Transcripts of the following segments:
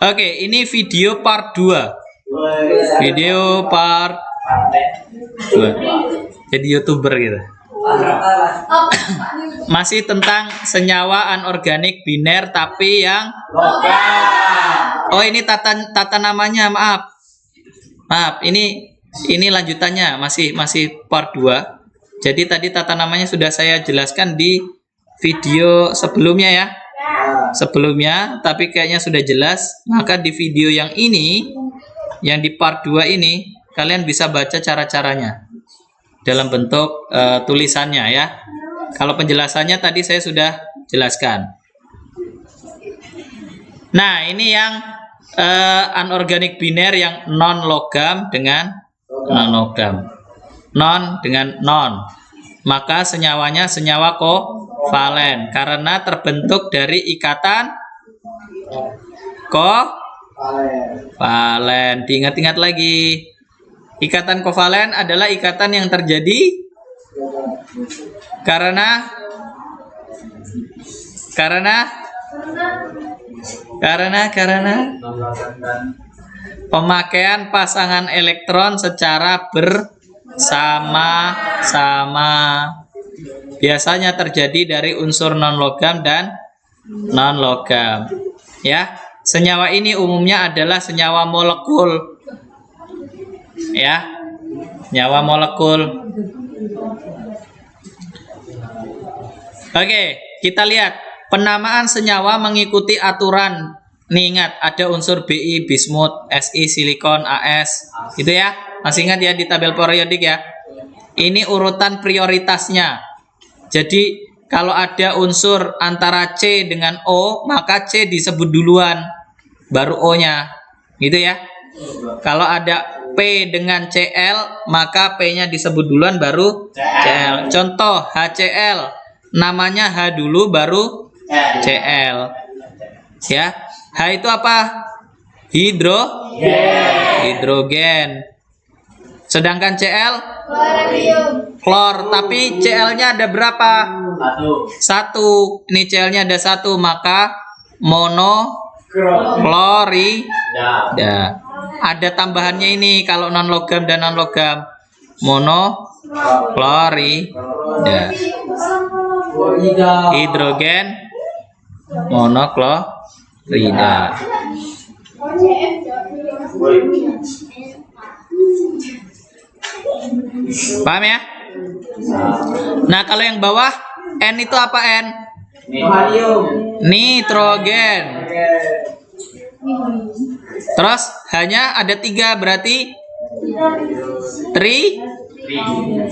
Oke, ini video part 2. Video part 2. Jadi YouTuber gitu. Masih tentang senyawa anorganik biner tapi yang logam. Oh, ini tata namanya, maaf. Ini lanjutannya, masih part 2. Jadi tadi tata namanya sudah saya jelaskan di video sebelumnya ya. Sebelumnya, tapi kayaknya sudah jelas. Maka di video yang ini, yang di part 2 ini, kalian bisa baca cara-caranya dalam bentuk tulisannya ya. Kalau penjelasannya tadi saya sudah jelaskan. Nah, ini yang anorganik biner yang non logam dengan non logam. Non dengan non. Maka senyawanya senyawa kovalen karena terbentuk dari ikatan kovalen. Diingat-ingat lagi. Ikatan kovalen adalah ikatan yang terjadi karena pemakaian pasangan elektron secara bersama-sama. Biasanya terjadi dari unsur non logam dan non logam. Ya, senyawa ini umumnya adalah senyawa molekul. Ya, senyawa molekul. Oke, kita lihat penamaan senyawa mengikuti aturan. Nih, ingat ada unsur Bi, bismut, Si, silikon, As, gitu ya. Masih ingat ya di tabel periodik ya. Ini urutan prioritasnya. Jadi kalau ada unsur antara C dengan O, maka C disebut duluan, baru O-nya, gitu ya. Kalau ada P dengan Cl, maka P-nya disebut duluan, baru Cl. Contoh HCl, namanya H dulu, baru Cl. Ya, H itu apa? Hidrogen. Sedangkan Cl klor, tapi Cl-nya ada berapa? Satu. Ini Cl-nya ada satu, maka monoklorida. Ada tambahannya ini kalau non logam dan non logam. Monoklorida. Hidrogen monoklorida. Paham ya? Nah, kalau yang bawah N itu apa N? Nitrogen. Terus hanya ada 3, berarti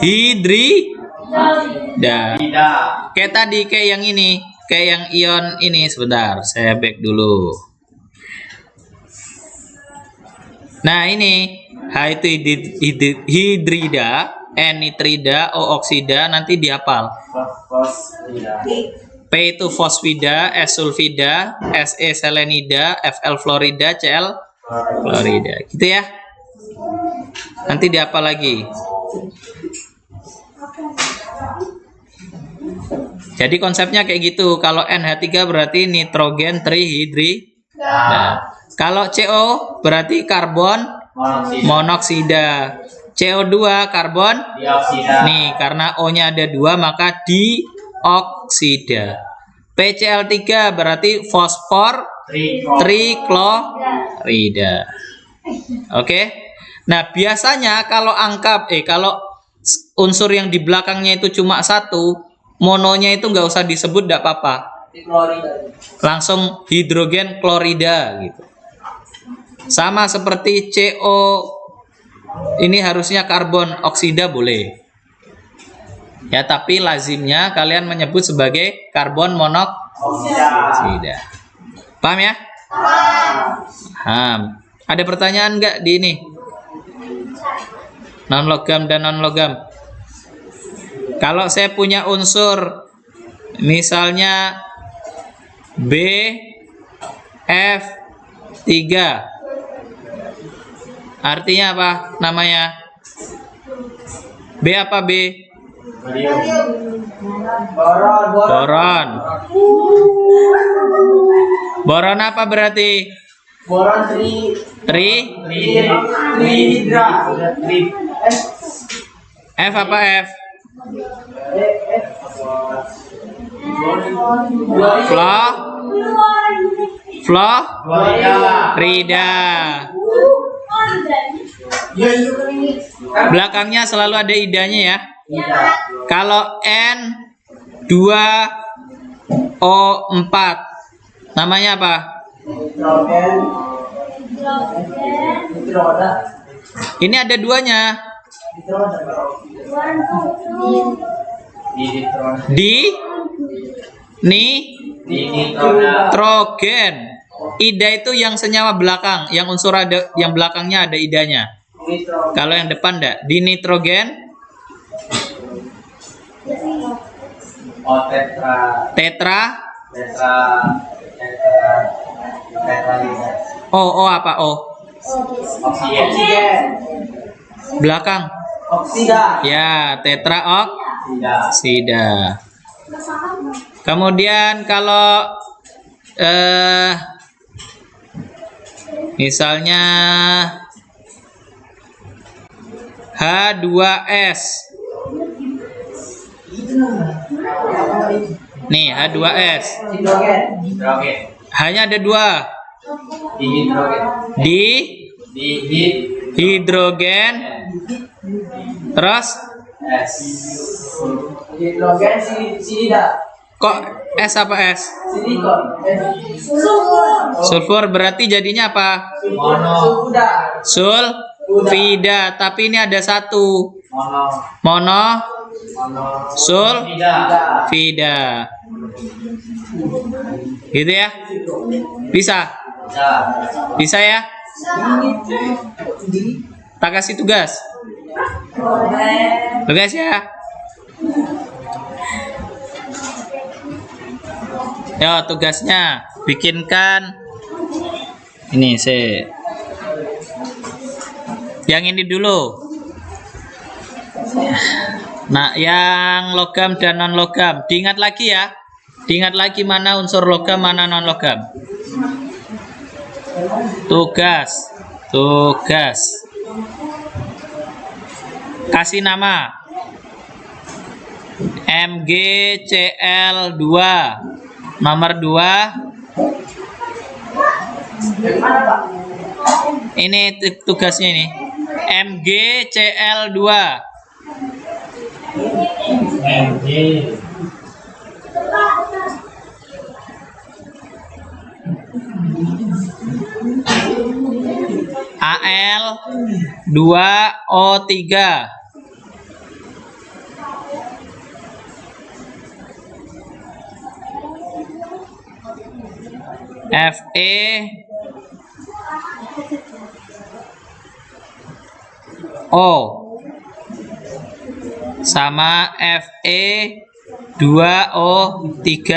hidrida. Kayak tadi, kayak yang ini, kayak yang ion ini. Sebentar, saya back dulu. Nah, ini H itu hidrida, N nitrida, O oksida, nanti dihafal. P itu fosfida, S sulfida, Se selenida, Fl florida, Cl klorida. Gitu ya. Nanti dihafal lagi. Jadi konsepnya kayak gitu. Kalau NH3 berarti nitrogen trihidrida. Kalau CO berarti karbon monoksida. CO2 karbon dioksida. Nih, karena O-nya ada 2 maka dioksida. PCl3 berarti fosfor triklorida. Oke. Nah, biasanya kalau kalau unsur yang di belakangnya itu cuma 1, mononya itu nggak usah disebut, nggak apa-apa. Langsung hidrogen klorida gitu. Sama seperti CO, ini harusnya karbon oksida boleh. Ya, tapi lazimnya kalian menyebut sebagai karbon monoksida. Paham ya? Paham. Ada pertanyaan nggak di ini? Non logam dan non logam. Kalau saya punya unsur misalnya BF3, artinya apa namanya? B apa B? Boron. Boron apa berarti? Boron trihidra. F apa F? Florida. Belakangnya selalu ada idanya ya. Kalau N2O4 namanya apa? Ini ada duanya. Nitrogen. Ida itu yang senyawa belakang, yang unsur ada, yang belakangnya ada idanya. Kalau yang depan enggak, di nitrogen. Tetra. O apa O? Belakang. Oksida. Ya, tetraoksida. Kemudian kalau misalnya H2S. Nih, H2S. Hanya ada dua. Di hidrogen. Terus Hidrogen silida. kok S apa S? Silikon. Sulfur berarti jadinya apa? Sulfida. Tapi ini ada satu. Sulfida. Gitu ya? Bisa? Bisa ya? Tak kasih tugas. Tugas ya. Yo, tugasnya bikinkan ini yang ini dulu. Nah, yang logam dan non logam diingat lagi ya. Diingat lagi mana unsur logam, mana non logam. Tugas. Kasih nama MgCl2 nomor 2. Ini tugasnya ini MgCl2. Al2O3. FeO sama Fe2O3.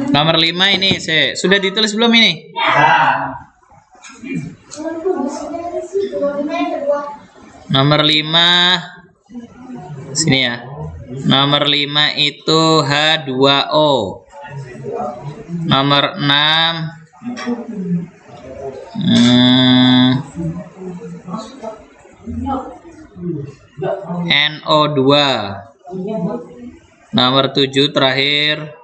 Nomor 5 ini sudah ditulis belum ini? Nomor 5 sini ya. Nomor 5 itu H2O. Nomor 6 NO2. Nomor 7 terakhir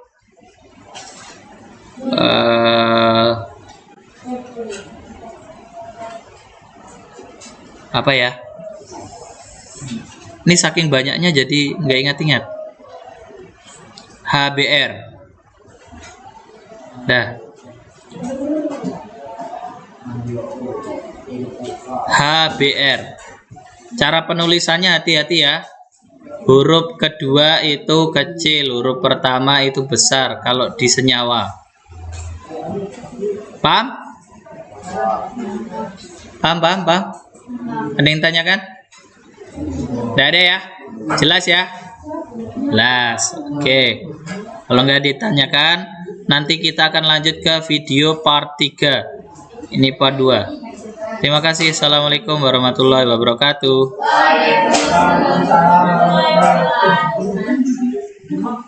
apa ya? Ini saking banyaknya jadi nggak ingat-ingat. HBr. Dah. HBr. Cara penulisannya hati-hati ya. Huruf kedua itu kecil, huruf pertama itu besar kalau di senyawa. Paham? Paham? Ada yang tanyakan? Tidak ada ya? Jelas ya? Jelas. Oke. Kalau nggak ditanyakan, nanti kita akan lanjut ke video part 3. Ini part 2. Terima kasih. Assalamualaikum warahmatullahi wabarakatuh. Waalaikumsalam warahmatullahi wabarakatuh.